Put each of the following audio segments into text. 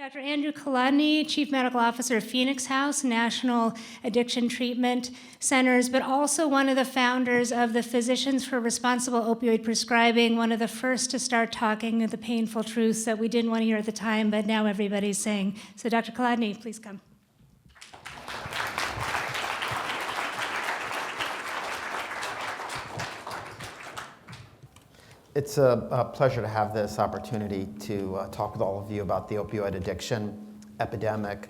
Dr. Andrew Kolodny, Chief Medical Officer of Phoenix House, National Addiction Treatment Centers, but also one of the founders of the Physicians for Responsible Opioid Prescribing, one of the first to start talking the painful truths that we didn't want to hear at the time, but now everybody's saying. So Dr. Kolodny, please come. It's a pleasure to have this opportunity to talk with all of you about the opioid addiction epidemic.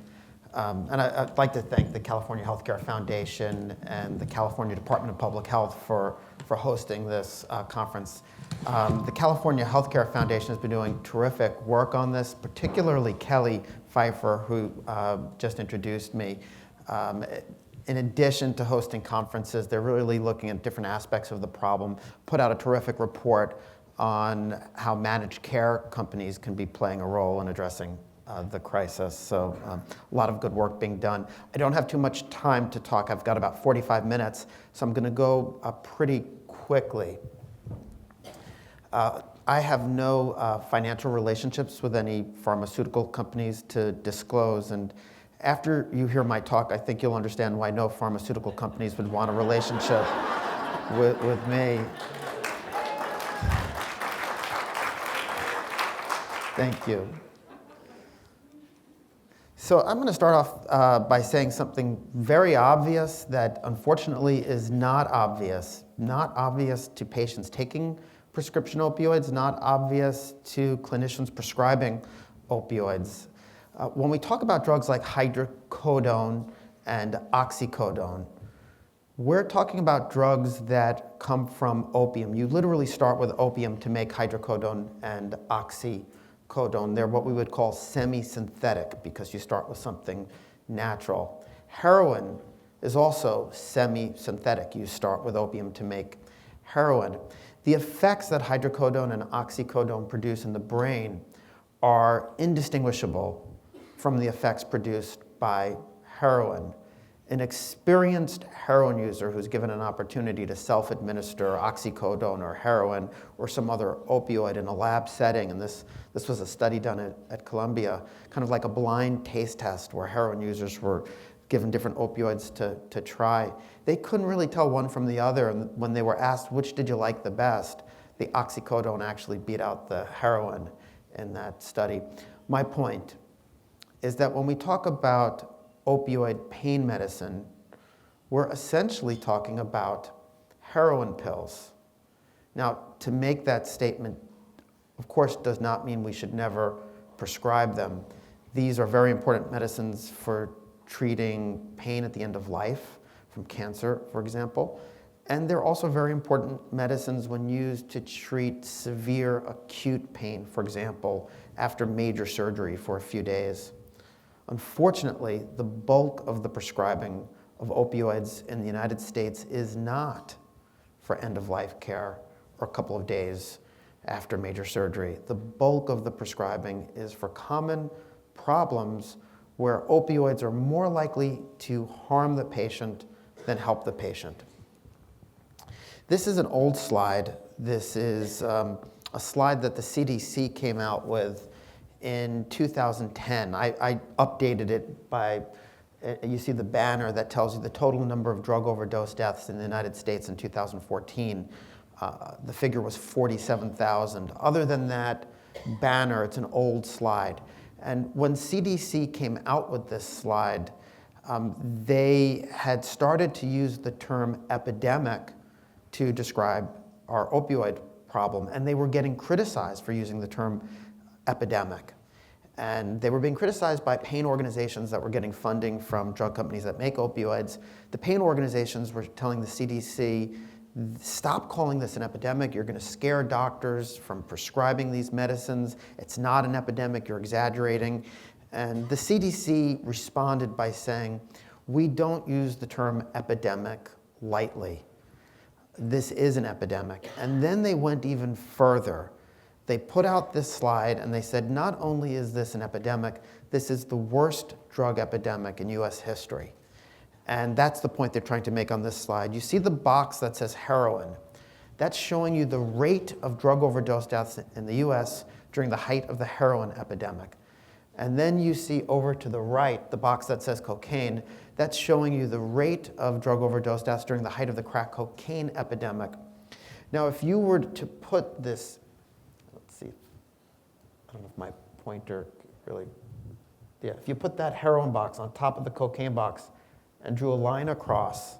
And I'd like to thank the California Healthcare Foundation and the California Department of Public Health for hosting this conference. The California Healthcare Foundation has been doing terrific work on this, particularly Kelly Pfeiffer, who just introduced me. In addition to hosting conferences, they're really looking at different aspects of the problem, put out a terrific report on how managed care companies can be playing a role in addressing the crisis. So a lot of good work being done. I don't have too much time to talk. I've got about 45 minutes, so I'm going to go pretty quickly. I have no financial relationships with any pharmaceutical companies to disclose, and after you hear my talk, I think you'll understand why no pharmaceutical companies would want a relationship with me. Thank you. So I'm going to start off by saying something very obvious that unfortunately is not obvious to patients taking prescription opioids, not obvious to clinicians prescribing opioids. When we talk about drugs like hydrocodone and oxycodone, we're talking about drugs that come from opium. You literally start with opium to make hydrocodone and oxycodone. They're what we would call semi-synthetic because you start with something natural. Heroin is also semi-synthetic. You start with opium to make heroin. The effects that hydrocodone and oxycodone produce in the brain are indistinguishable from the effects produced by heroin. An experienced heroin user who's given an opportunity to self-administer oxycodone or heroin or some other opioid in a lab setting, and this was a study done at Columbia, kind of like a blind taste test where heroin users were given different opioids to try. They couldn't really tell one from the other, and when they were asked which did you like the best, the oxycodone actually beat out the heroin in that study. My point is that when we talk about opioid pain medicine, we're essentially talking about heroin pills. Now, to make that statement, of course, does not mean we should never prescribe them. These are very important medicines for treating pain at the end of life, from cancer, for example. And they're also very important medicines when used to treat severe acute pain, for example, after major surgery for a few days. Unfortunately, the bulk of the prescribing of opioids in the United States is not for end-of-life care or a couple of days after major surgery. The bulk of the prescribing is for common problems where opioids are more likely to harm the patient than help the patient. This is an old slide. This is a slide that the CDC came out with in 2010. I updated it by, you see the banner that tells you the total number of drug overdose deaths in the United States in 2014. The figure was 47,000. Other than that banner, it's an old slide. And when CDC came out with this slide, they had started to use the term epidemic to describe our opioid problem, and they were getting criticized for using the term epidemic. And they were being criticized by pain organizations that were getting funding from drug companies that make opioids. The pain organizations were telling the CDC, stop calling this an epidemic. You're going to scare doctors from prescribing these medicines. It's not an epidemic. You're exaggerating. And the CDC responded by saying, we don't use the term epidemic lightly. This is an epidemic. And then they went even further. They put out this slide and they said, not only is this an epidemic, this is the worst drug epidemic in US history. And that's the point they're trying to make on this slide. You see the box that says heroin. That's showing you the rate of drug overdose deaths in the US during the height of the heroin epidemic. And then you see over to the right, the box that says cocaine. That's showing you the rate of drug overdose deaths during the height of the crack cocaine epidemic. Now, if you were to put this, let's see, I don't know if my pointer really, yeah, if you put that heroin box on top of the cocaine box and drew a line across,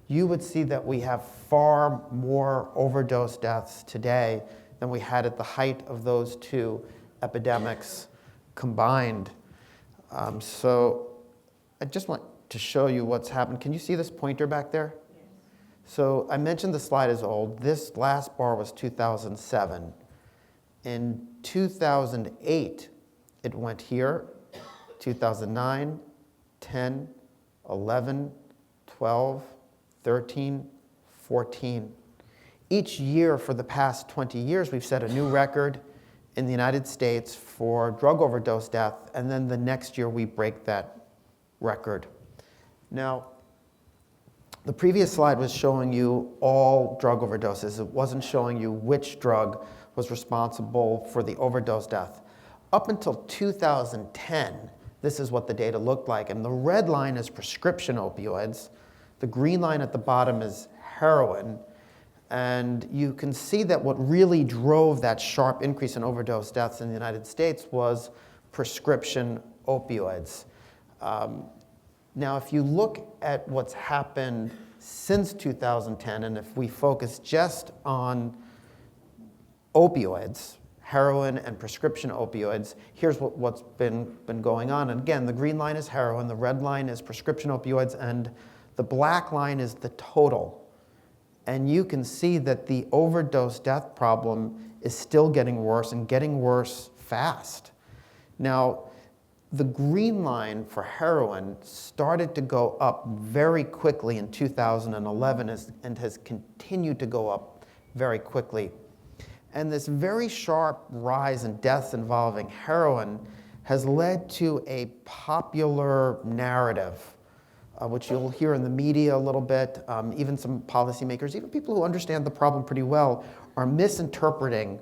you would see that we have far more overdose deaths today than we had at the height of those two epidemics combined. So I just want to show you what's happened. Can you see this pointer back there? Yes. So I mentioned the slide is old. This last bar was 2007. In 2008, it went here, 2009, 10, 11, 12, 13, 14. Each year for the past 20 years, we've set a new record in the United States for drug overdose death, and then the next year we break that record. Now, the previous slide was showing you all drug overdoses. It wasn't showing you which drug was responsible for the overdose death. Up until 2010, this is what the data looked like, and the red line is prescription opioids. The green line at the bottom is heroin. And you can see that what really drove that sharp increase in overdose deaths in the United States was prescription opioids. Now, if you look at what's happened since 2010, and if we focus just on opioids, heroin and prescription opioids, here's what's been going on. And again, the green line is heroin, the red line is prescription opioids, and the black line is the total. And you can see that the overdose death problem is still getting worse and getting worse fast. Now, the green line for heroin started to go up very quickly in 2011 and has continued to go up very quickly. And this very sharp rise in deaths involving heroin has led to a popular narrative, which you'll hear in the media a little bit. Even some policymakers, even people who understand the problem pretty well, are misinterpreting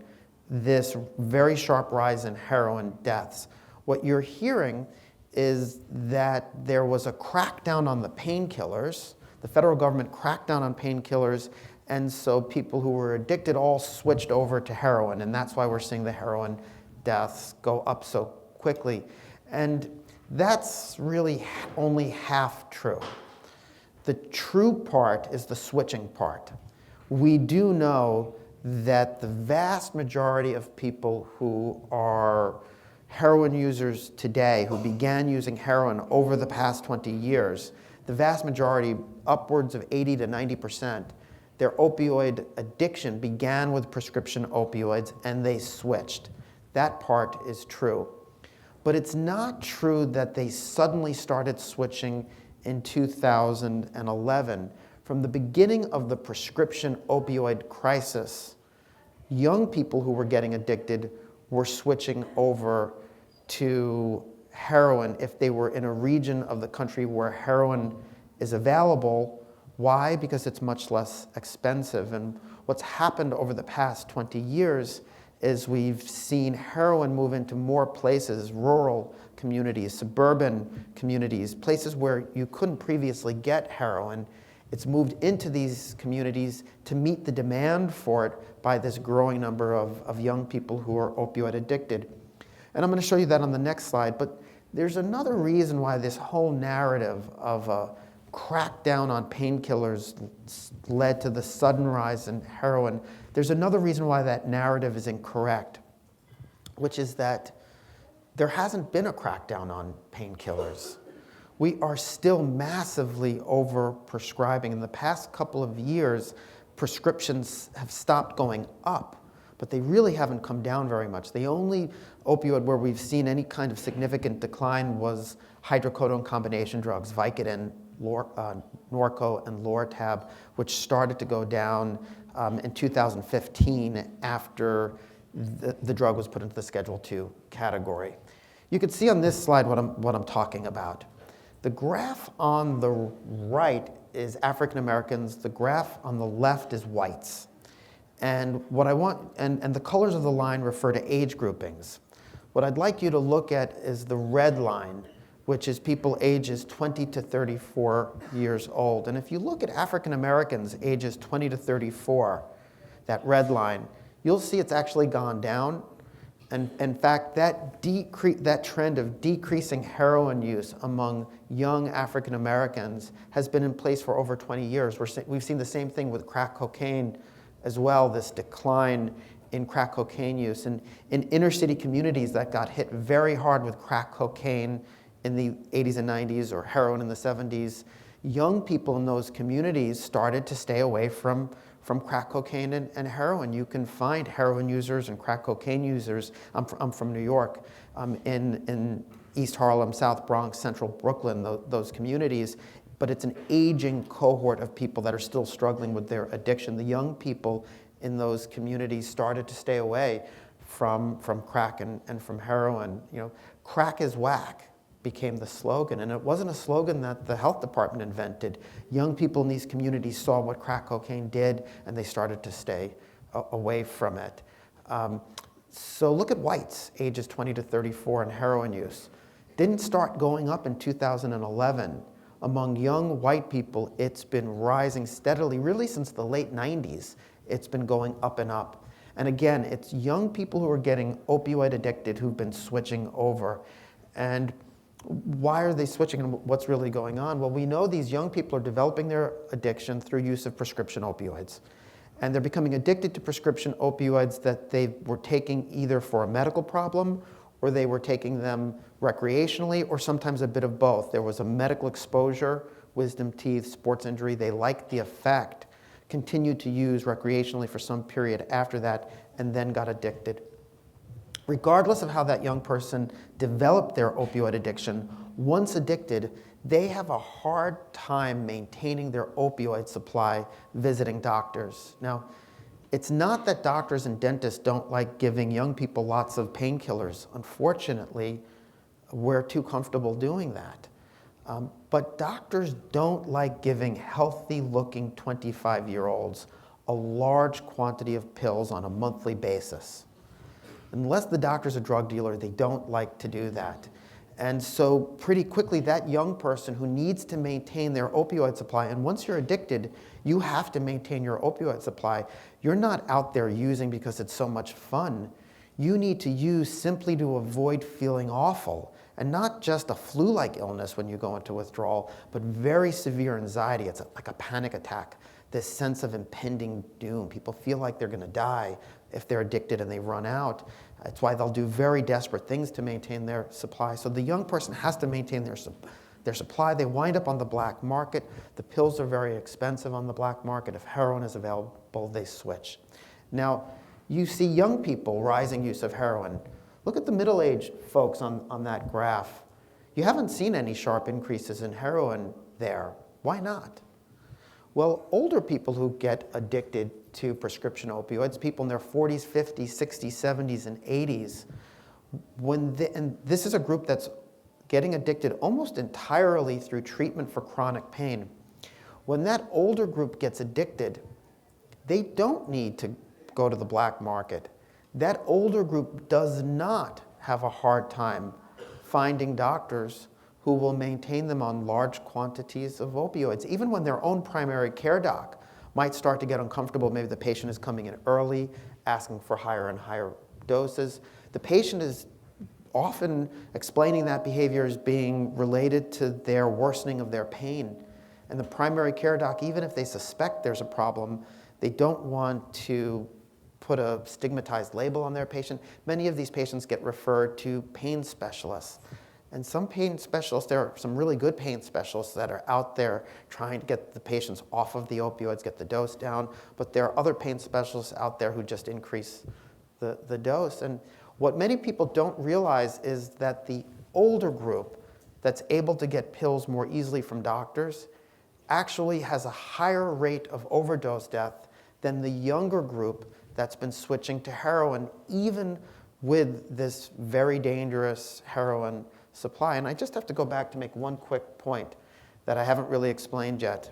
this very sharp rise in heroin deaths. What you're hearing is that there was a crackdown on the painkillers. The federal government cracked down on painkillers, and so people who were addicted all switched over to heroin, and that's why we're seeing the heroin deaths go up so quickly. And that's really only half true. The true part is the switching part. We do know that the vast majority of people who are heroin users today, who began using heroin over the past 20 years, the vast majority, upwards of 80 to 90%, their opioid addiction began with prescription opioids and they switched. That part is true. But it's not true that they suddenly started switching in 2011. From the beginning of the prescription opioid crisis, young people who were getting addicted were switching over to heroin if they were in a region of the country where heroin is available. Why? Because it's much less expensive. And what's happened over the past 20 years is we've seen heroin move into more places, rural communities, suburban communities, places where you couldn't previously get heroin. It's moved into these communities to meet the demand for it by this growing number of young people who are opioid addicted. And I'm going to show you that on the next slide, but there's another reason why this whole narrative of a crackdown on painkillers led to the sudden rise in heroin. There's another reason why that narrative is incorrect, which is that there hasn't been a crackdown on painkillers. We are still massively over-prescribing. In the past couple of years, prescriptions have stopped going up, but they really haven't come down very much. The only opioid where we've seen any kind of significant decline was hydrocodone combination drugs, Vicodin, Norco, and Lortab, which started to go down in 2015 after the drug was put into the Schedule II category. You can see on this slide what I'm talking about. The graph on the right is African Americans. The graph on the left is whites. And what I want, and the colors of the line refer to age groupings. What I'd like you to look at is the red line, which is people ages 20 to 34 years old. And if you look at African Americans ages 20 to 34, that red line, you'll see it's actually gone down. And in fact, that trend of decreasing heroin use among young African Americans has been in place for over 20 years. We've seen the same thing with crack cocaine as well, this decline in crack cocaine use. And in inner city communities that got hit very hard with crack cocaine in the 80s and 90s, or heroin in the 70s, young people in those communities started to stay away from crack cocaine and heroin. You can find heroin users and crack cocaine users. I'm from New York, in East Harlem, South Bronx, Central Brooklyn, those communities. But it's an aging cohort of people that are still struggling with their addiction. The young people in those communities started to stay away from crack and from heroin. You know, crack is whack became the slogan, and it wasn't a slogan that the health department invented. Young people in these communities saw what crack cocaine did, and they started to stay away from it. So look at whites, ages 20 to 34, and heroin use. Didn't start going up in 2011. Among young white people, it's been rising steadily, really since the late 90s. It's been going up and up. And again, it's young people who are getting opioid addicted who've been switching over. And why are they switching, and what's really going on? Well, we know these young people are developing their addiction through use of prescription opioids. And they're becoming addicted to prescription opioids that they were taking either for a medical problem, or they were taking them recreationally, or sometimes a bit of both. There was a medical exposure, wisdom teeth, sports injury. They liked the effect, continued to use recreationally for some period after that, and then got addicted. Regardless of how that young person developed their opioid addiction, once addicted, they have a hard time maintaining their opioid supply visiting doctors. Now, it's not that doctors and dentists don't like giving young people lots of painkillers. Unfortunately, we're too comfortable doing that. But doctors don't like giving healthy-looking 25-year-olds a large quantity of pills on a monthly basis. Unless the doctor's a drug dealer, they don't like to do that. And so pretty quickly, that young person who needs to maintain their opioid supply, and once you're addicted, you have to maintain your opioid supply. You're not out there using because it's so much fun. You need to use simply to avoid feeling awful, and not just a flu-like illness when you go into withdrawal, but very severe anxiety. It's like a panic attack, this sense of impending doom. People feel like they're going to die if they're addicted and they run out. That's why they'll do very desperate things to maintain their supply. So the young person has to maintain their supply. They wind up on the black market. The pills are very expensive on the black market. If heroin is available, they switch. Now, you see young people rising use of heroin. Look at the middle-aged folks on that graph. You haven't seen any sharp increases in heroin there. Why not? Well, older people who get addicted to prescription opioids, people in their 40s, 50s, 60s, 70s, and 80s, and this is a group that's getting addicted almost entirely through treatment for chronic pain. When that older group gets addicted, they don't need to go to the black market. That older group does not have a hard time finding doctors who will maintain them on large quantities of opioids. Even when their own primary care doc might start to get uncomfortable, maybe the patient is coming in early, asking for higher and higher doses. The patient is often explaining that behavior as being related to their worsening of their pain. And the primary care doc, even if they suspect there's a problem, they don't want to put a stigmatized label on their patient. Many of these patients get referred to pain specialists. And some pain specialists, there are some really good pain specialists that are out there trying to get the patients off of the opioids, get the dose down, but there are other pain specialists out there who just increase the dose. And what many people don't realize is that the older group that's able to get pills more easily from doctors actually has a higher rate of overdose death than the younger group that's been switching to heroin, even with this very dangerous heroin supply. And I just have to go back to make one quick point that I haven't really explained yet.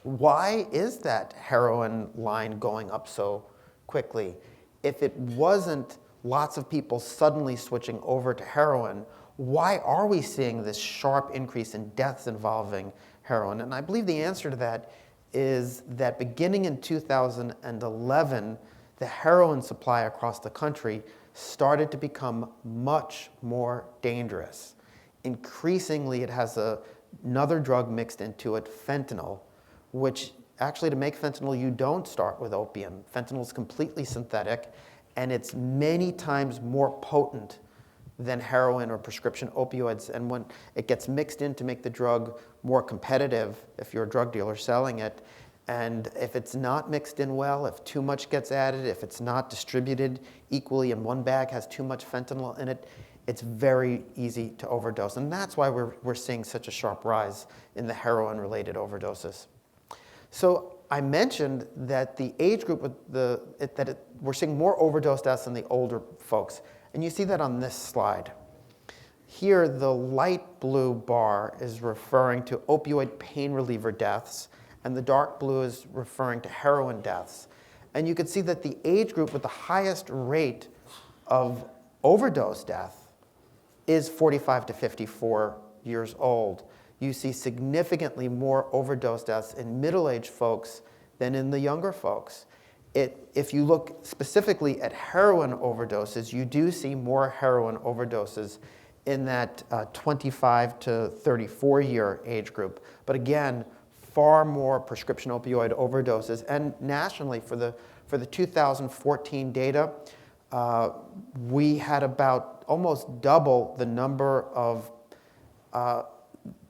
Why is that heroin line going up so quickly? If it wasn't lots of people suddenly switching over to heroin, why are we seeing this sharp increase in deaths involving heroin? And I believe the answer to that is that beginning in 2011, the heroin supply across the country started to become much more dangerous. Increasingly, it has another drug mixed into it, fentanyl, which actually, to make fentanyl, you don't start with opium. Fentanyl is completely synthetic, and it's many times more potent than heroin or prescription opioids. And when it gets mixed in to make the drug more competitive, if you're a drug dealer selling it, and if it's not mixed in well, if too much gets added, if it's not distributed equally in one bag, has too much fentanyl in it, it's very easy to overdose. And that's why we're seeing such a sharp rise in the heroin-related overdoses. So I mentioned that the age group with we're seeing more overdose deaths in the older folks. And you see that on this slide. Here, the light blue bar is referring to opioid pain reliever deaths, and the dark blue is referring to heroin deaths. And you can see that the age group with the highest rate of overdose death is 45 to 54 years old. You see significantly more overdose deaths in middle-aged folks than in the younger folks. If you look specifically at heroin overdoses, you do see more heroin overdoses in that 25 to 34 year age group. But again, far more prescription opioid overdoses. And nationally, for the 2014 data, we had about almost double the number of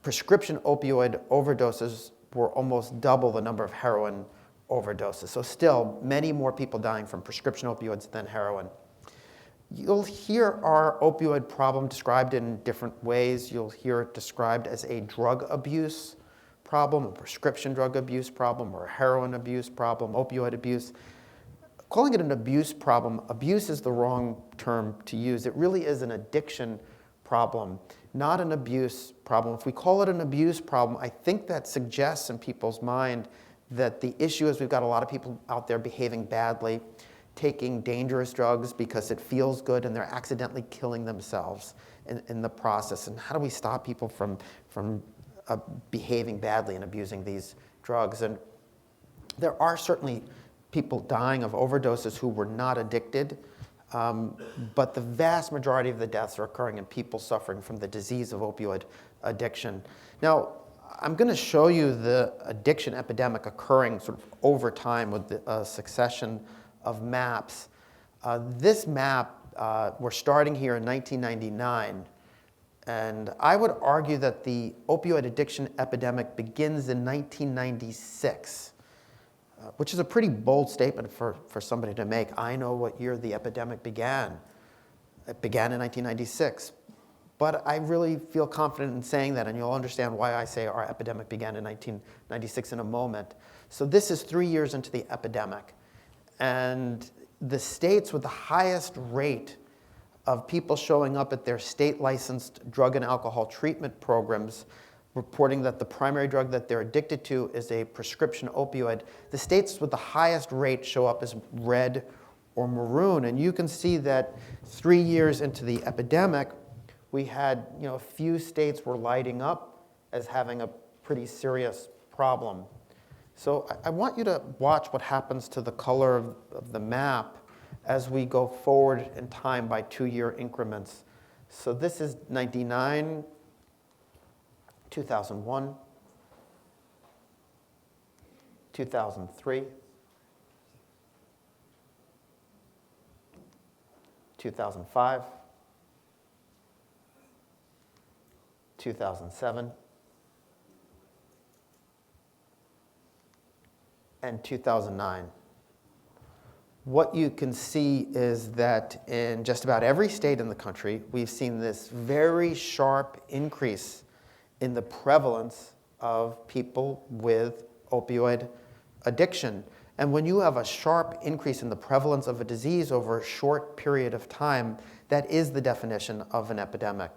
prescription opioid overdoses were almost double the number of heroin overdoses. So still, many more people dying from prescription opioids than heroin. You'll hear our opioid problem described in different ways. You'll hear it described as a drug abuse problem, a prescription drug abuse problem, or a heroin abuse problem, opioid abuse. Calling it an abuse problem, abuse is the wrong term to use. It really is an addiction problem, not an abuse problem. If we call it an abuse problem, I think that suggests in people's mind that the issue is we've got a lot of people out there behaving badly, taking dangerous drugs because it feels good, and they're accidentally killing themselves in the process. And how do we stop people from behaving badly and abusing these drugs? And there are certainly people dying of overdoses who were not addicted, but the vast majority of the deaths are occurring in people suffering from the disease of opioid addiction. Now, I'm going to show you the addiction epidemic occurring sort of over time with a succession of maps. This map, we're starting here in 1999, and I would argue that the opioid addiction epidemic begins in 1996, which is a pretty bold statement for somebody to make. I know what year the epidemic began. It began in 1996. But I really feel confident in saying that, and you'll understand why I say our epidemic began in 1996 in a moment. So this is 3 years into the epidemic. And the states with the highest rate of people showing up at their state-licensed drug and alcohol treatment programs reporting that the primary drug that they're addicted to is a prescription opioid, the states with the highest rate show up as red or maroon. And you can see that 3 years into the epidemic, we had, a few states were lighting up as having a pretty serious problem. So I want you to watch what happens to the color of the map as we go forward in time by 2-year increments. So this is 99, 2001, 2003, 2005, 2007, and 2009. What you can see is that in just about every state in the country, we've seen this very sharp increase in the prevalence of people with opioid addiction. And when you have a sharp increase in the prevalence of a disease over a short period of time, that is the definition of an epidemic.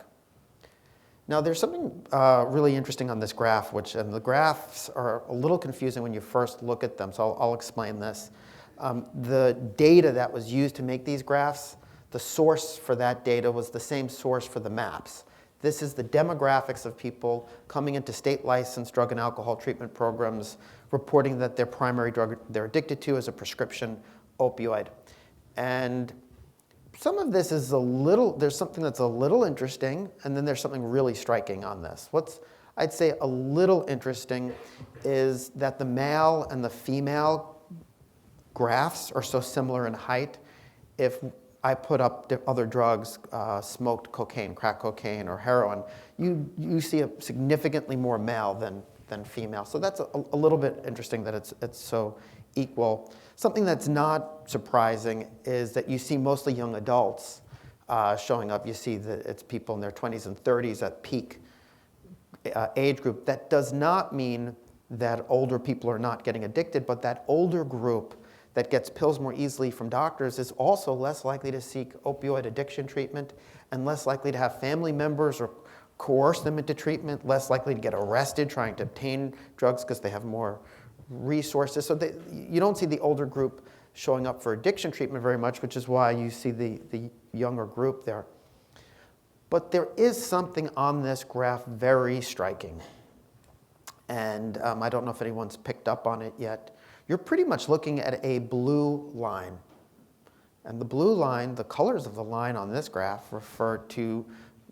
Now, there's something really interesting on this graph, and the graphs are a little confusing when you first look at them, so I'll explain this. The data that was used to make these graphs, The source for that data was the same source for the maps. This is the demographics of people coming into state-licensed drug and alcohol treatment programs reporting that their primary drug they're addicted to is a prescription opioid. And some of this is there's something that's a little interesting, and then there's something really striking on this. What's, I'd say, a little interesting is that the male and the female graphs are so similar in height. If I put up other drugs, smoked cocaine, crack cocaine, or heroin, you see a significantly more male than female. So that's a little bit interesting that it's so equal. Something that's not surprising is that you see mostly young adults showing up. You see that it's people in their 20s and 30s at peak age group. That does not mean that older people are not getting addicted, but that older group that gets pills more easily from doctors is also less likely to seek opioid addiction treatment and less likely to have family members or coerce them into treatment, less likely to get arrested trying to obtain drugs because they have more resources. So you don't see the older group showing up for addiction treatment very much, which is why you see the younger group there. But there is something on this graph very striking. And I don't know if anyone's picked up on it yet. You're pretty much looking at a blue line. And the blue line, the colors of the line on this graph refer to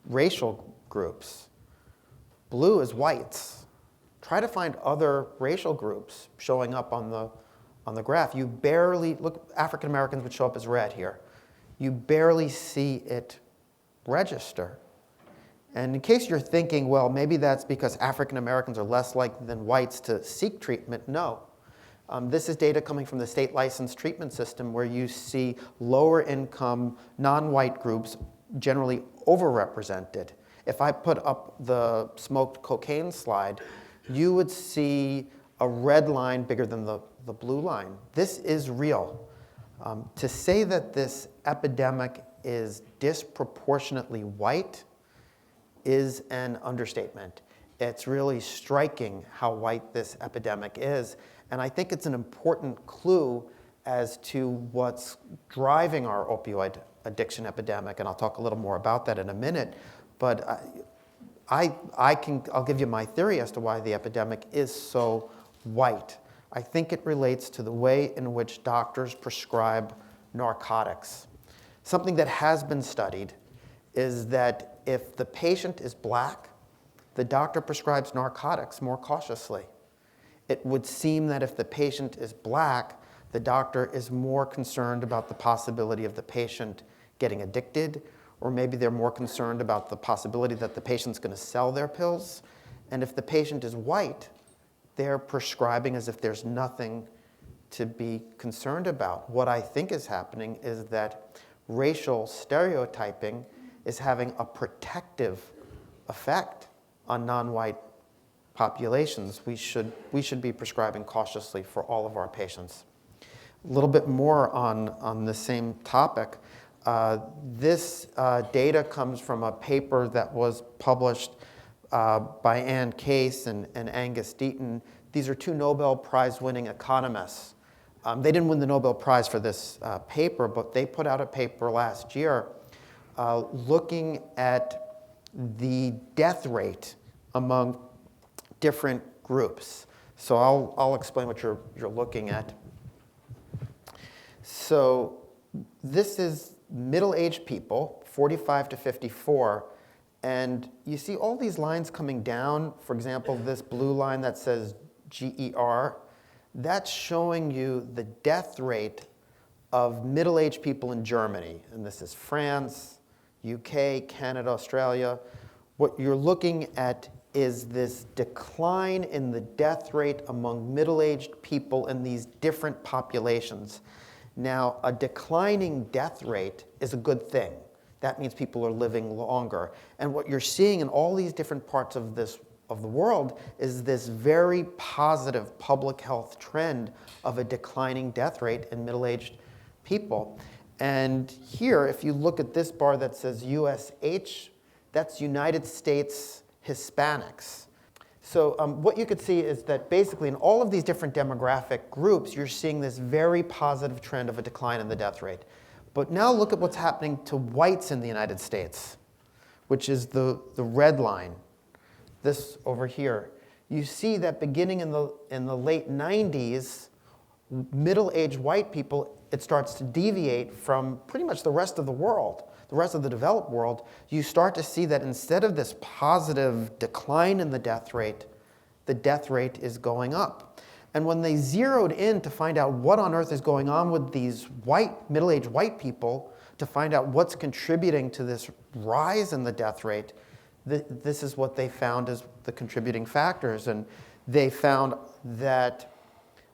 racial groups. Blue is whites. Try to find other racial groups showing up on the graph. You barely, look, African Americans would show up as red here. You barely see it register. And in case you're thinking, well, maybe that's because African Americans are less likely than whites to seek treatment, no. This is data coming from the state licensed treatment system where you see lower income, non-white groups generally overrepresented. If I put up the smoked cocaine slide, you would see a red line bigger than the blue line. This is real. To say that this epidemic is disproportionately white is an understatement. It's really striking how white this epidemic is. And I think it's an important clue as to what's driving our opioid addiction epidemic. And I'll talk a little more about that in a minute. But I'll give you my theory as to why the epidemic is so white. I think it relates to the way in which doctors prescribe narcotics. Something that has been studied is that if the patient is black, the doctor prescribes narcotics more cautiously. It would seem that if the patient is black, the doctor is more concerned about the possibility of the patient getting addicted, or maybe they're more concerned about the possibility that the patient's going to sell their pills. And if the patient is white, they're prescribing as if there's nothing to be concerned about. What I think is happening is that racial stereotyping is having a protective effect on non-white populations. We should be prescribing cautiously for all of our patients. A little bit more on the same topic. This data comes from a paper that was published by Ann Case and Angus Deaton. These are two Nobel Prize-winning economists. They didn't win the Nobel Prize for this paper, but they put out a paper last year looking at the death rate among different groups. So I'll explain what you're looking at. So this is middle-aged people, 45 to 54, and you see all these lines coming down. For example, this blue line that says GER, that's showing you the death rate of middle-aged people in Germany. And this is France, UK, Canada, Australia. What you're looking at is this decline in the death rate among middle-aged people in these different populations. Now, a declining death rate is a good thing. That means people are living longer. And what you're seeing in all these different parts of the world is this very positive public health trend of a declining death rate in middle-aged people. And here, if you look at this bar that says USH, that's United States Hispanics. So what you could see is that basically in all of these different demographic groups, you're seeing this very positive trend of a decline in the death rate. But now look at what's happening to whites in the United States, which is the red line, this over here. You see that beginning in the late 90s, middle-aged white people, it starts to deviate from pretty much the rest of the world, the rest of the developed world. You start to see that instead of this positive decline in the death rate is going up. And when they zeroed in to find out what on earth is going on with these middle-aged white people, to find out what's contributing to this rise in the death rate, this is what they found as the contributing factors. And they found that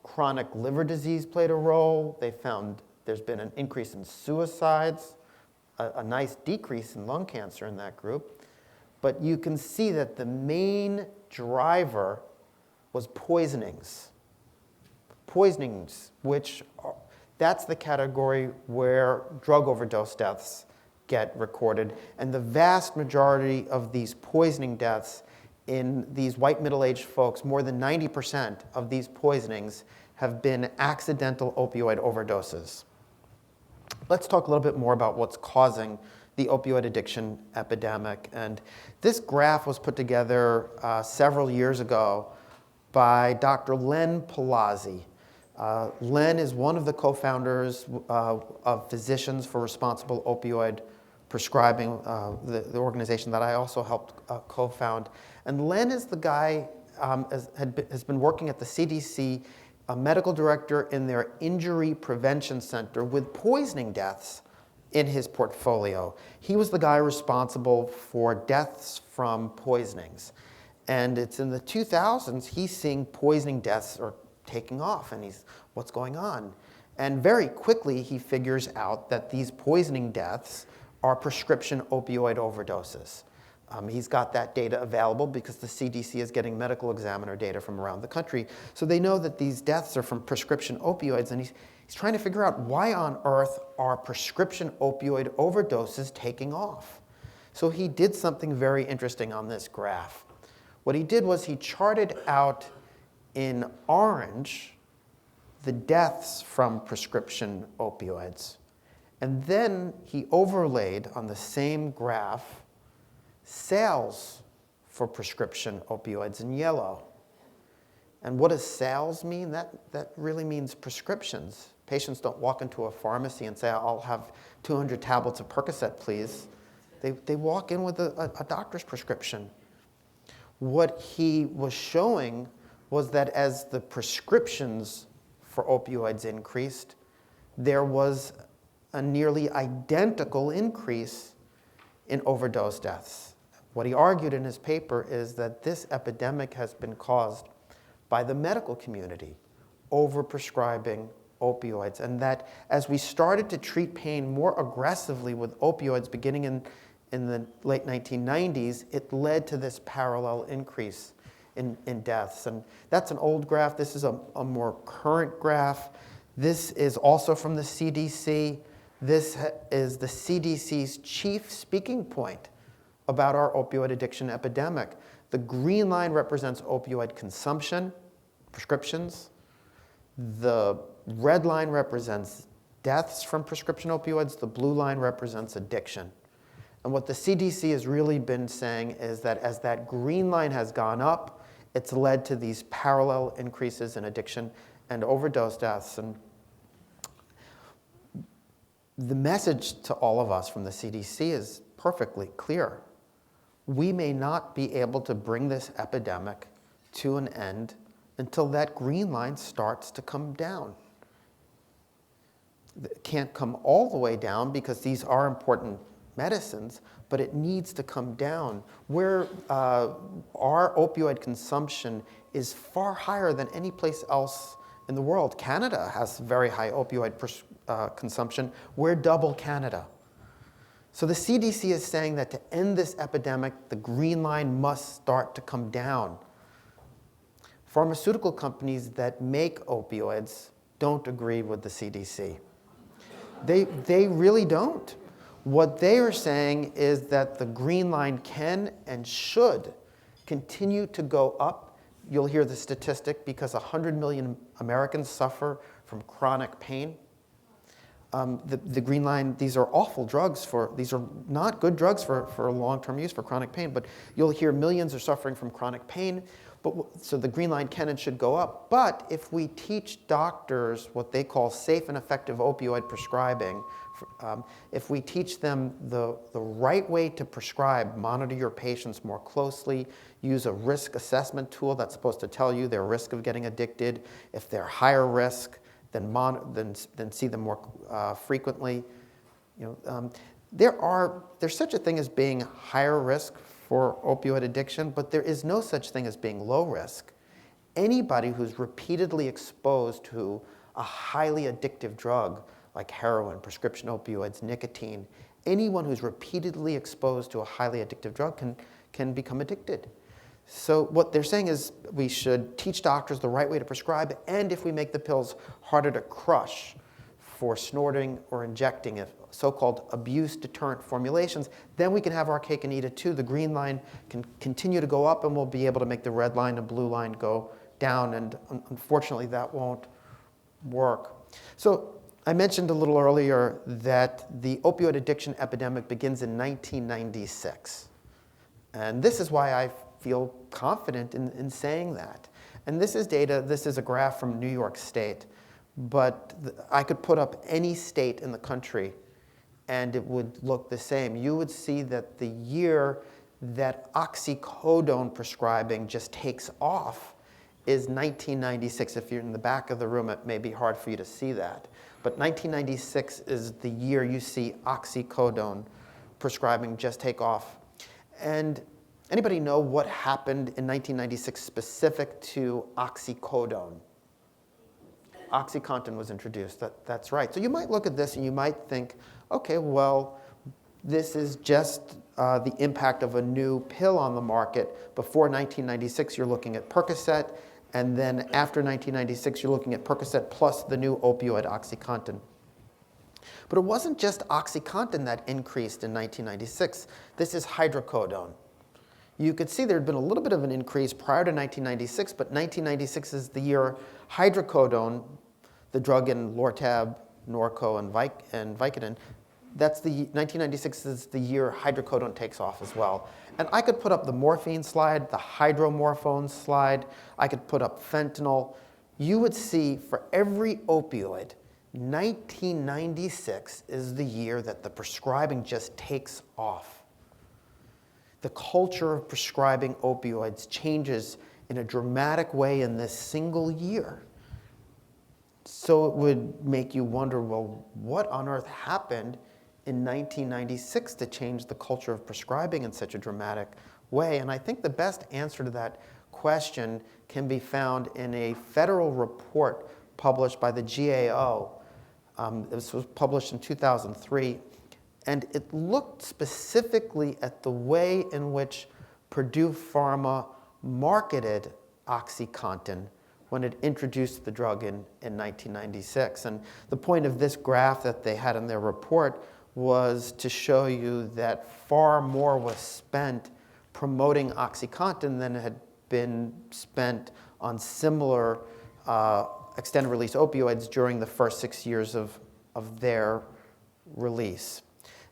chronic liver disease played a role. They found there's been an increase in suicides, a nice decrease in lung cancer in that group. But you can see that the main driver was poisonings. Poisonings, that's the category where drug overdose deaths get recorded. And the vast majority of these poisoning deaths in these white middle-aged folks, more than 90% of these poisonings have been accidental opioid overdoses. Let's talk a little bit more about what's causing the opioid addiction epidemic. And this graph was put together several years ago by Dr. Len Palazzi. Len is one of the co-founders of Physicians for Responsible Opioid Prescribing, the organization that I also helped co-found. And Len is the guy has been working at the CDC, a medical director in their Injury Prevention Center with poisoning deaths in his portfolio. He was the guy responsible for deaths from poisonings. And it's in the 2000s, he's seeing poisoning deaths are taking off, and what's going on? And very quickly, he figures out that these poisoning deaths are prescription opioid overdoses. He's got that data available because the CDC is getting medical examiner data from around the country. So they know that these deaths are from prescription opioids, and he's trying to figure out why on earth are prescription opioid overdoses taking off. So he did something very interesting on this graph. What he did was he charted out in orange the deaths from prescription opioids. And then he overlaid on the same graph sales for prescription opioids in yellow. And what does sales mean? That really means prescriptions. Patients don't walk into a pharmacy and say, I'll have 200 tablets of Percocet, please. They walk in with a doctor's prescription. What he was showing was that as the prescriptions for opioids increased, there was a nearly identical increase in overdose deaths. What he argued in his paper is that this epidemic has been caused by the medical community overprescribing opioids, and that as we started to treat pain more aggressively with opioids beginning in the late 1990s, it led to this parallel increase in deaths. And that's an old graph. This is a more current graph. This is also from the CDC. This is the CDC's chief speaking point about our opioid addiction epidemic. The green line represents opioid consumption, prescriptions. The red line represents deaths from prescription opioids. The blue line represents addiction. And what the CDC has really been saying is that as that green line has gone up, it's led to these parallel increases in addiction and overdose deaths. And the message to all of us from the CDC is perfectly clear. We may not be able to bring this epidemic to an end until that green line starts to come down. It can't come all the way down because these are important medicines, but it needs to come down. Where our opioid consumption is far higher than any place else in the world. Canada has very high opioid consumption. We're double Canada. So the CDC is saying that to end this epidemic, the green line must start to come down. Pharmaceutical companies that make opioids don't agree with the CDC. They really don't. What they are saying is that the green line can and should continue to go up. You'll hear the statistic because 100 million Americans suffer from chronic pain. The green line, these are awful drugs these are not good drugs for long-term use for chronic pain, but you'll hear millions are suffering from chronic pain. So the green line can and should go up. But if we teach doctors what they call safe and effective opioid prescribing, if we teach them the right way to prescribe, monitor your patients more closely, use a risk assessment tool that's supposed to tell you their risk of getting addicted, if they're higher risk, then see them more frequently. There's such a thing as being higher risk for opioid addiction, but there is no such thing as being low risk. Anybody who's repeatedly exposed to a highly addictive drug like heroin, prescription opioids, nicotine, anyone who's repeatedly exposed to a highly addictive drug can become addicted. So what they're saying is we should teach doctors the right way to prescribe, and if we make the pills harder to crush for snorting or injecting, so-called abuse deterrent formulations, then we can have our cake and eat it too. The green line can continue to go up, and we'll be able to make the red line and blue line go down, and unfortunately that won't work. So I mentioned a little earlier that the opioid addiction epidemic begins in 1996. And this is why I feel confident in saying that. And this is data, this is a graph from New York State, but I could put up any state in the country and it would look the same. You would see that the year that oxycodone prescribing just takes off is 1996. If you're in the back of the room, it may be hard for you to see that. But 1996 is the year you see oxycodone prescribing just take off. And anybody know what happened in 1996 specific to oxycodone? OxyContin was introduced, that's right. So you might look at this and you might think, okay, well, this is just the impact of a new pill on the market. Before 1996, you're looking at Percocet, and then after 1996, you're looking at Percocet plus the new opioid OxyContin. But it wasn't just OxyContin that increased in 1996. This is hydrocodone. You could see there had been a little bit of an increase prior to 1996, but 1996 is the year hydrocodone, the drug in Lortab, Norco, and Vicodin, 1996 is the year hydrocodone takes off as well. And I could put up the morphine slide, the hydromorphone slide. I could put up fentanyl. You would see for every opioid, 1996 is the year that the prescribing just takes off. The culture of prescribing opioids changes in a dramatic way in this single year. So it would make you wonder, well, what on earth happened in 1996 to change the culture of prescribing in such a dramatic way? And I think the best answer to that question can be found in a federal report published by the GAO. This was published in 2003, and it looked specifically at the way in which Purdue Pharma marketed OxyContin when it introduced the drug in 1996. And the point of this graph that they had in their report was to show you that far more was spent promoting OxyContin than had been spent on similar extended-release opioids during the first 6 years of their release.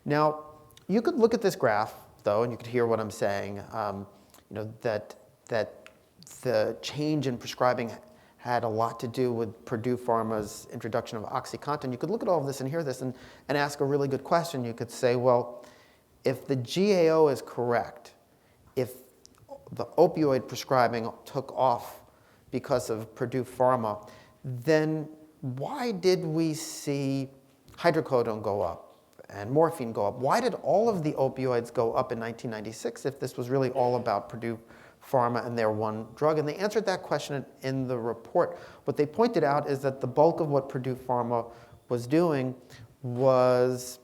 Now, you could look at this graph, though, and you could hear what I'm saying, that the change in prescribing had a lot to do with Purdue Pharma's introduction of OxyContin. You could look at all of this and hear this and ask a really good question. You could say, well, if the GAO is correct, if the opioid prescribing took off because of Purdue Pharma, then why did we see hydrocodone go up and morphine go up? Why did all of the opioids go up in 1996 if this was really all about Purdue Pharma and their one drug? And they answered that question in the report. What they pointed out is that the bulk of what Purdue Pharma was doing was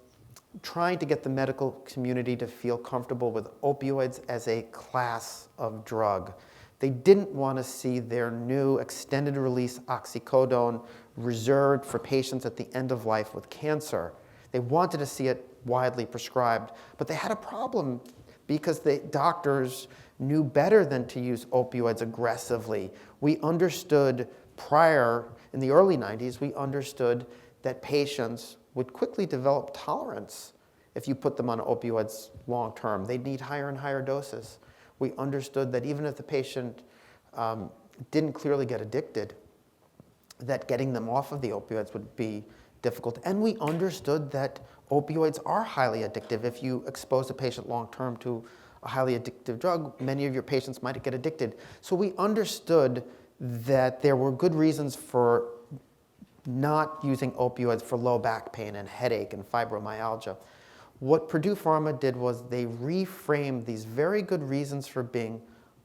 trying to get the medical community to feel comfortable with opioids as a class of drug. They didn't want to see their new extended release oxycodone reserved for patients at the end of life with cancer. They wanted to see it widely prescribed, but they had a problem because the doctors knew better than to use opioids aggressively. We understood prior, in the early 90s, we understood that patients would quickly develop tolerance if you put them on opioids long term. They'd need higher and higher doses. We understood that even if the patient didn't clearly get addicted, that getting them off of the opioids would be difficult. And we understood that opioids are highly addictive. If you expose a patient long term to a highly addictive drug, many of your patients might get addicted. So we understood that there were good reasons for not using opioids for low back pain and headache and fibromyalgia. What Purdue Pharma did was they reframed these very good reasons for being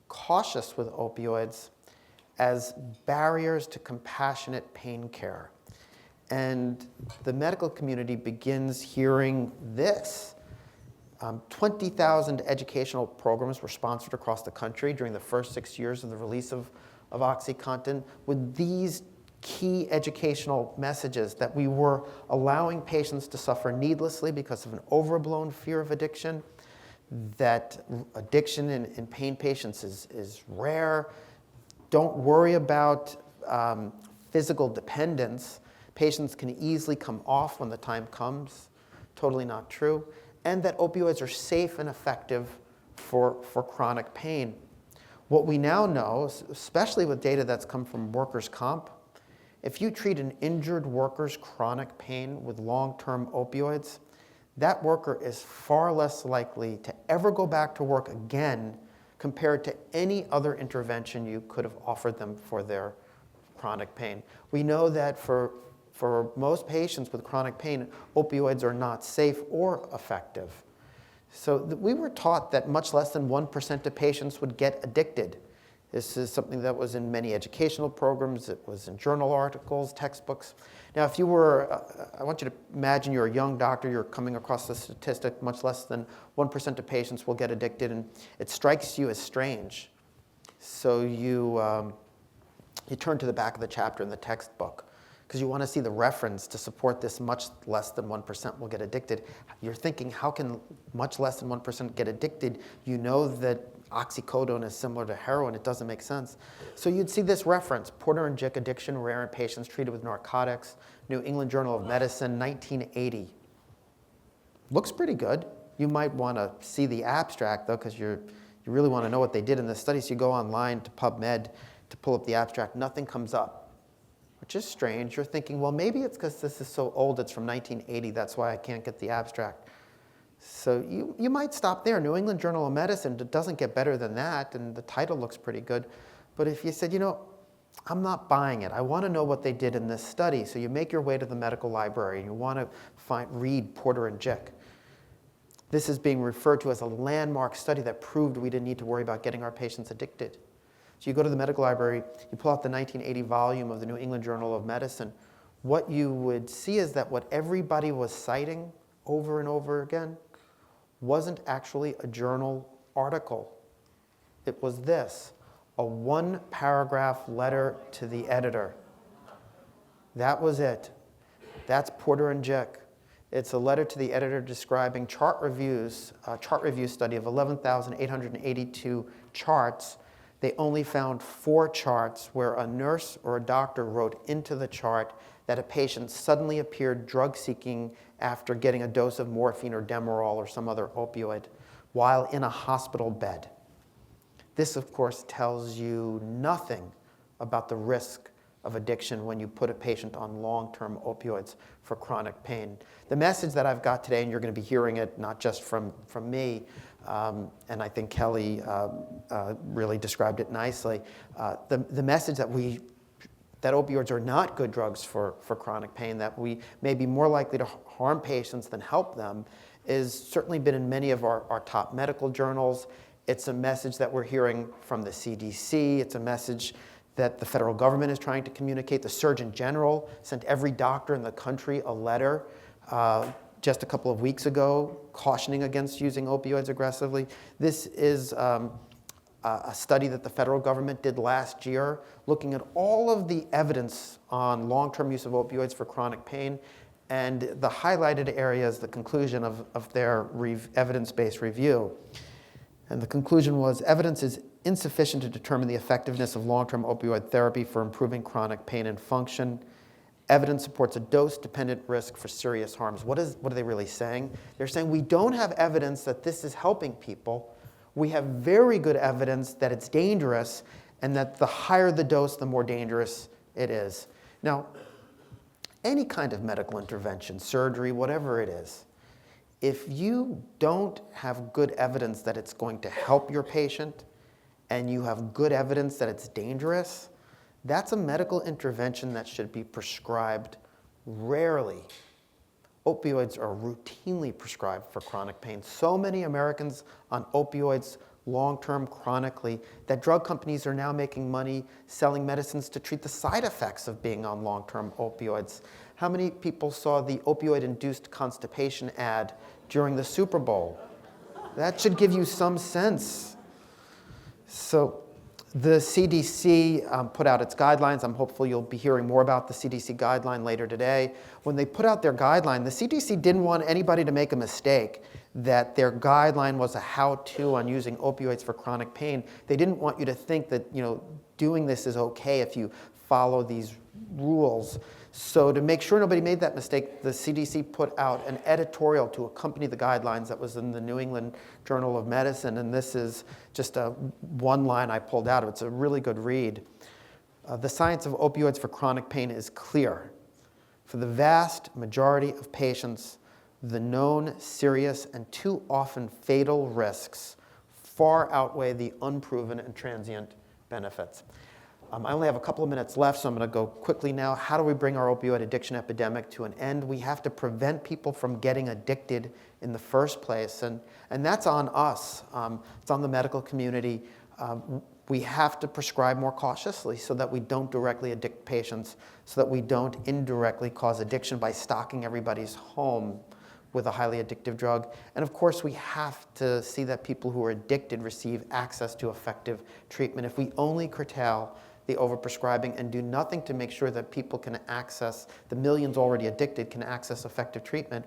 cautious with opioids as barriers to compassionate pain care. And the medical community begins hearing this. 20,000 educational programs were sponsored across the country during the first 6 years of the release of OxyContin with these key educational messages that we were allowing patients to suffer needlessly because of an overblown fear of addiction, that addiction in pain patients is rare. Don't worry about physical dependence. Patients can easily come off when the time comes. Totally not true. And that opioids are safe and effective for chronic pain. What we now know, especially with data that's come from workers' comp, if you treat an injured worker's chronic pain with long-term opioids, that worker is far less likely to ever go back to work again compared to any other intervention you could have offered them for their chronic pain. We know that for most patients with chronic pain, opioids are not safe or effective. So we were taught that much less than 1% of patients would get addicted. This is something that was in many educational programs. It was in journal articles, textbooks. Now, if you were, I want you to imagine you're a young doctor, you're coming across the statistic, much less than 1% of patients will get addicted, and it strikes you as strange. So you turn to the back of the chapter in the textbook, because you want to see the reference to support this much less than 1% will get addicted. You're thinking, how can much less than 1% get addicted? You know that oxycodone is similar to heroin. It doesn't make sense. So you'd see this reference, Porter and Jick addiction, rare in patients treated with narcotics, New England Journal of Medicine, 1980. Looks pretty good. You might want to see the abstract, though, because you really want to know what they did in this study. So you go online to PubMed to pull up the abstract. Nothing comes up, which is strange. You're thinking, well, maybe it's because this is so old. It's from 1980. That's why I can't get the abstract. So you might stop there. New England Journal of Medicine doesn't get better than that, and the title looks pretty good. But if you said, I'm not buying it. I want to know what they did in this study. So you make your way to the medical library, and you want to read Porter and Jick. This is being referred to as a landmark study that proved we didn't need to worry about getting our patients addicted. So you go to the medical library, you pull out the 1980 volume of the New England Journal of Medicine. What you would see is that what everybody was citing over and over again wasn't actually a journal article. It was this, a one-paragraph letter to the editor. That was it. That's Porter and Jick. It's a letter to the editor describing chart reviews, a chart review study of 11,882 charts. They only found 4 charts where a nurse or a doctor wrote into the chart that a patient suddenly appeared drug-seeking after getting a dose of morphine or Demerol or some other opioid while in a hospital bed. This, of course, tells you nothing about the risk of addiction when you put a patient on long-term opioids for chronic pain. The message that I've got today, and you're going to be hearing it not just from me, and I think Kelly really described it nicely, the message that opioids are not good drugs for chronic pain, that we may be more likely to harm patients than help them, is certainly been in many of our top medical journals. It's a message that we're hearing from the CDC. It's a message that the federal government is trying to communicate. The Surgeon General sent every doctor in the country a letter just a couple of weeks ago cautioning against using opioids aggressively. This is a study that the federal government did last year, looking at all of the evidence on long-term use of opioids for chronic pain, and the highlighted area is the conclusion of their evidence-based review. And the conclusion was, evidence is insufficient to determine the effectiveness of long-term opioid therapy for improving chronic pain and function. Evidence supports a dose-dependent risk for serious harms. What are they really saying? They're saying we don't have evidence that this is helping people. We have very good evidence that it's dangerous, and that the higher the dose, the more dangerous it is. Now, any kind of medical intervention, surgery, whatever it is, if you don't have good evidence that it's going to help your patient, and you have good evidence that it's dangerous, that's a medical intervention that should be prescribed rarely. Opioids are routinely prescribed for chronic pain. So many Americans on opioids long-term chronically that drug companies are now making money selling medicines to treat the side effects of being on long-term opioids. How many people saw the opioid-induced constipation ad during the Super Bowl? That should give you some sense. So the CDC put out its guidelines. I'm hopeful you'll be hearing more about the CDC guideline later today. When they put out their guideline, the CDC didn't want anybody to make a mistake that their guideline was a how-to on using opioids for chronic pain. They didn't want you to think that, doing this is okay if you follow these rules. So to make sure nobody made that mistake, the CDC put out an editorial to accompany the guidelines that was in the New England Journal of Medicine, and this is just one line I pulled out. It's a really good read. The science of opioids for chronic pain is clear. For the vast majority of patients, the known serious and too often fatal risks far outweigh the unproven and transient benefits. I only have a couple of minutes left, so I'm going to go quickly now. How do we bring our opioid addiction epidemic to an end? We have to prevent people from getting addicted in the first place, and that's on us. It's on the medical community. We have to prescribe more cautiously so that we don't directly addict patients, so that we don't indirectly cause addiction by stocking everybody's home with a highly addictive drug. And of course, we have to see that people who are addicted receive access to effective treatment. If we only curtail the overprescribing and do nothing to make sure that people can access, the millions already addicted can access effective treatment,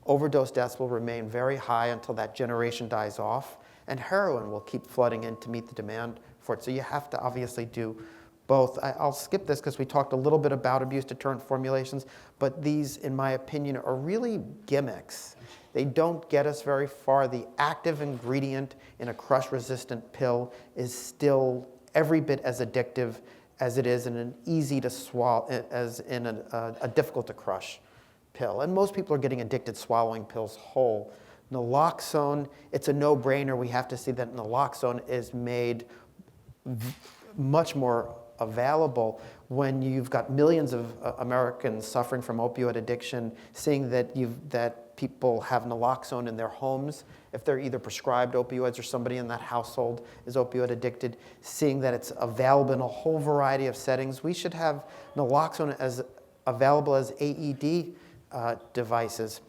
overdose deaths will remain very high until that generation dies off, and heroin will keep flooding in to meet the demand for it. So you have to obviously do both. I'll skip this because we talked a little bit about abuse deterrent formulations, but these, in my opinion, are really gimmicks. They don't get us very far. The active ingredient in a crush-resistant pill is still every bit as addictive as it is in an easy to swallow, as in a difficult to crush pill. And most people are getting addicted swallowing pills whole. Naloxone, it's a no-brainer. We have to see that naloxone is made much more available when you've got millions of Americans suffering from opioid addiction, seeing that people have naloxone in their homes, if they're either prescribed opioids or somebody in that household is opioid addicted, seeing that it's available in a whole variety of settings. We should have naloxone as available as AED devices.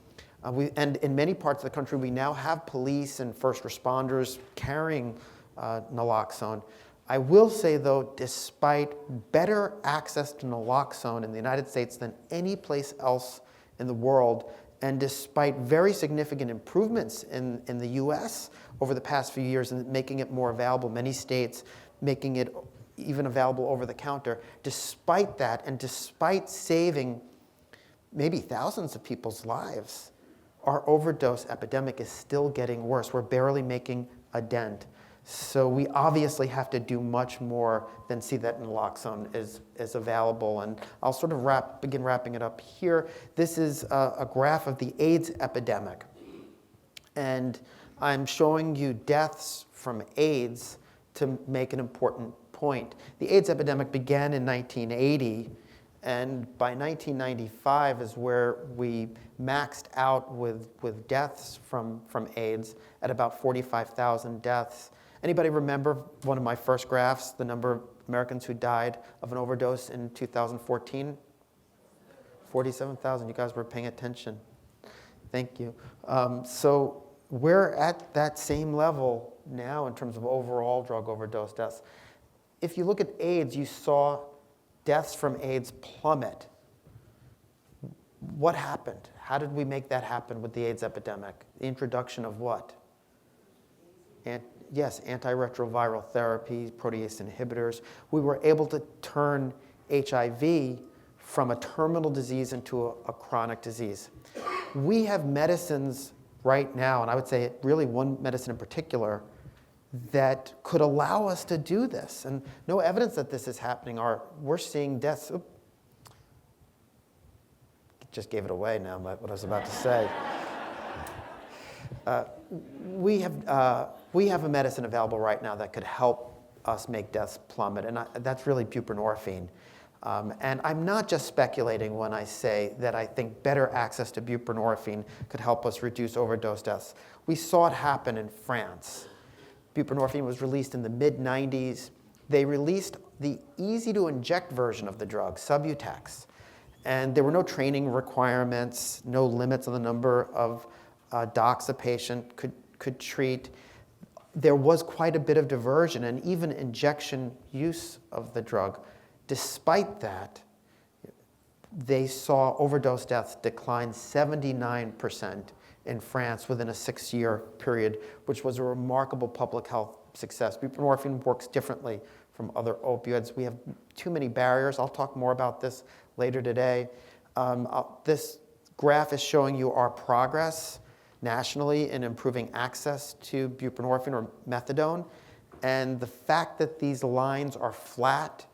And in many parts of the country, we now have police and first responders carrying naloxone. I will say, though, despite better access to naloxone in the United States than any place else in the world, and despite very significant improvements in the US over the past few years in making it more available, many states making it even available over the counter, despite that, and despite saving maybe thousands of people's lives, our overdose epidemic is still getting worse. We're barely making a dent. So we obviously have to do much more than see that naloxone is available. And I'll sort of begin wrapping it up here. This is a graph of the AIDS epidemic. And I'm showing you deaths from AIDS to make an important point. The AIDS epidemic began in 1980. And by 1995 is where we maxed out with deaths from AIDS at about 45,000 deaths. Anybody remember one of my first graphs, the number of Americans who died of an overdose in 2014? 47,000. You guys were paying attention. Thank you. So we're at that same level now in terms of overall drug overdose deaths. If you look at AIDS, you saw deaths from AIDS plummet. What happened? How did we make that happen with the AIDS epidemic? The introduction of what? Yes, antiretroviral therapy, protease inhibitors. We were able to turn HIV from a terminal disease into a chronic disease. We have medicines right now, and I would say really one medicine in particular, that could allow us to do this. And no evidence that this is happening. We're seeing deaths. Oop. Just gave it away now, what I was about to say. We have a medicine available right now that could help us make deaths plummet, and that's really buprenorphine. And I'm not just speculating when I say that I think better access to buprenorphine could help us reduce overdose deaths. We saw it happen in France. Buprenorphine was released in the mid-90s. They released the easy-to-inject version of the drug, Subutex. And there were no training requirements, no limits on the number of docs a patient could treat. There was quite a bit of diversion and even injection use of the drug. Despite that, they saw overdose deaths decline 79% in France within a 6-year period, which was a remarkable public health success. Buprenorphine works differently from other opioids. We have too many barriers. I'll talk more about this later today. This graph is showing you our progress nationally in improving access to buprenorphine or methadone. And the fact that these lines are flat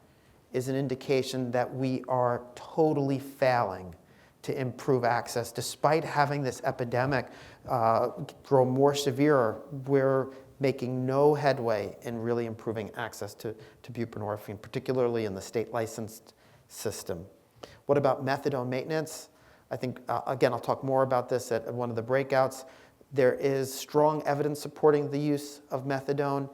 is an indication that we are totally failing to improve access. Despite having this epidemic grow more severe, we're making no headway in really improving access to buprenorphine, particularly in the state licensed system. What about methadone maintenance? I think, again, I'll talk more about this at one of the breakouts. There is strong evidence supporting the use of methadone.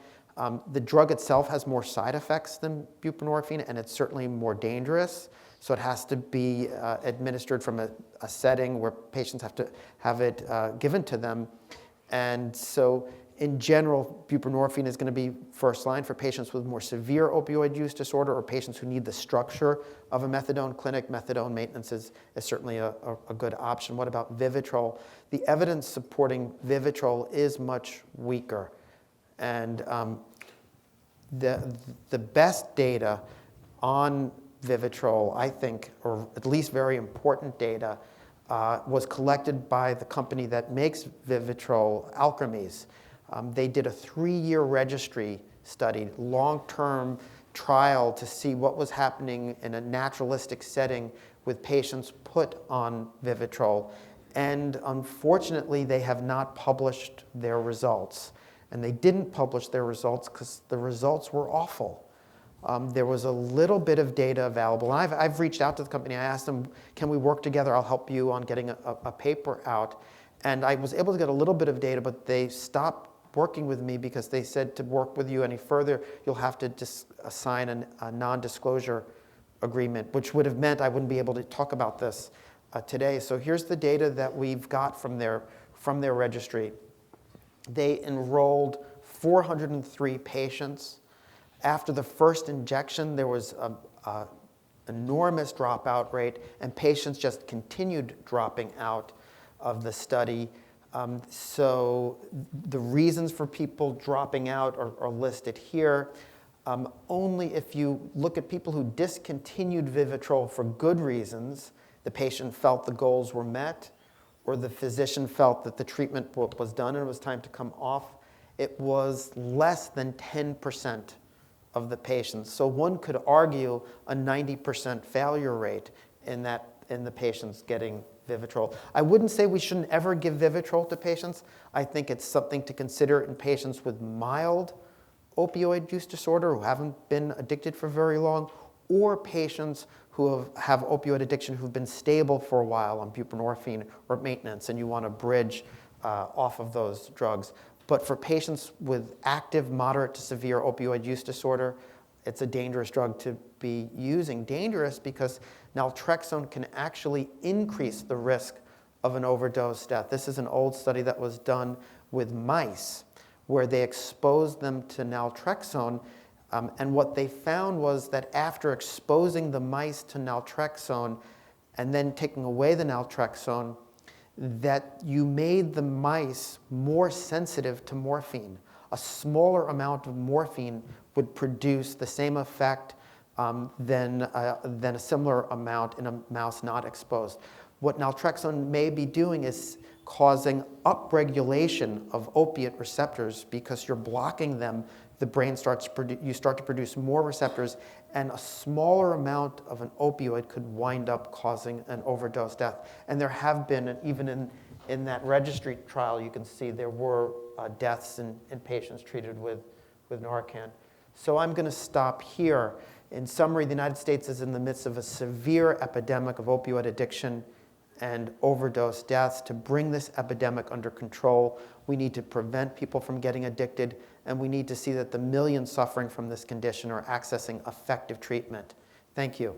The drug itself has more side effects than buprenorphine, and it's certainly more dangerous. So it has to be administered from a setting where patients have to have it given to them. And so in general, buprenorphine is going to be first line for patients with more severe opioid use disorder or patients who need the structure of a methadone clinic. Methadone maintenance is certainly a good option. What about Vivitrol? The evidence supporting Vivitrol is much weaker. And the best data on Vivitrol, I think, or at least very important data, was collected by the company that makes Vivitrol, Alkermes. They did a 3-year registry study, long-term trial to see what was happening in a naturalistic setting with patients put on Vivitrol. And unfortunately, they have not published their results. And they didn't publish their results because the results were awful. There was a little bit of data available. And I've reached out to the company. I asked them, can we work together? I'll help you on getting a paper out. And I was able to get a little bit of data, but they stopped working with me because they said to work with you any further, you'll have to sign a non-disclosure agreement, which would have meant I wouldn't be able to talk about this today. So here's the data that we've got from their registry. They enrolled 403 patients. After the first injection, there was an enormous dropout rate, and patients just continued dropping out of the study. So the reasons for people dropping out are listed here. Only if you look at people who discontinued Vivitrol for good reasons, the patient felt the goals were met, or the physician felt that the treatment was done and it was time to come off, it was less than 10% of the patients. So one could argue a 90% failure rate in the patients getting Vivitrol. I wouldn't say we shouldn't ever give Vivitrol to patients. I think it's something to consider in patients with mild opioid use disorder who haven't been addicted for very long, or patients who have opioid addiction who've been stable for a while on buprenorphine or maintenance, and you want to bridge off of those drugs. But for patients with active, moderate to severe opioid use disorder, it's a dangerous drug to be using. Dangerous because naltrexone can actually increase the risk of an overdose death. This is an old study that was done with mice where they exposed them to naltrexone, and what they found was that after exposing the mice to naltrexone and then taking away the naltrexone, that you made the mice more sensitive to morphine. A smaller amount of morphine would produce the same effect than a similar amount in a mouse not exposed. What naltrexone may be doing is causing upregulation of opiate receptors because you're blocking them. The brain you start to produce more receptors, and a smaller amount of an opioid could wind up causing an overdose death. And there have been, and even in that registry trial, you can see there were deaths in patients treated with Narcan. So I'm going to stop here. In summary, the United States is in the midst of a severe epidemic of opioid addiction and overdose deaths. To bring this epidemic under control, we need to prevent people from getting addicted, and we need to see that the millions suffering from this condition are accessing effective treatment. Thank you.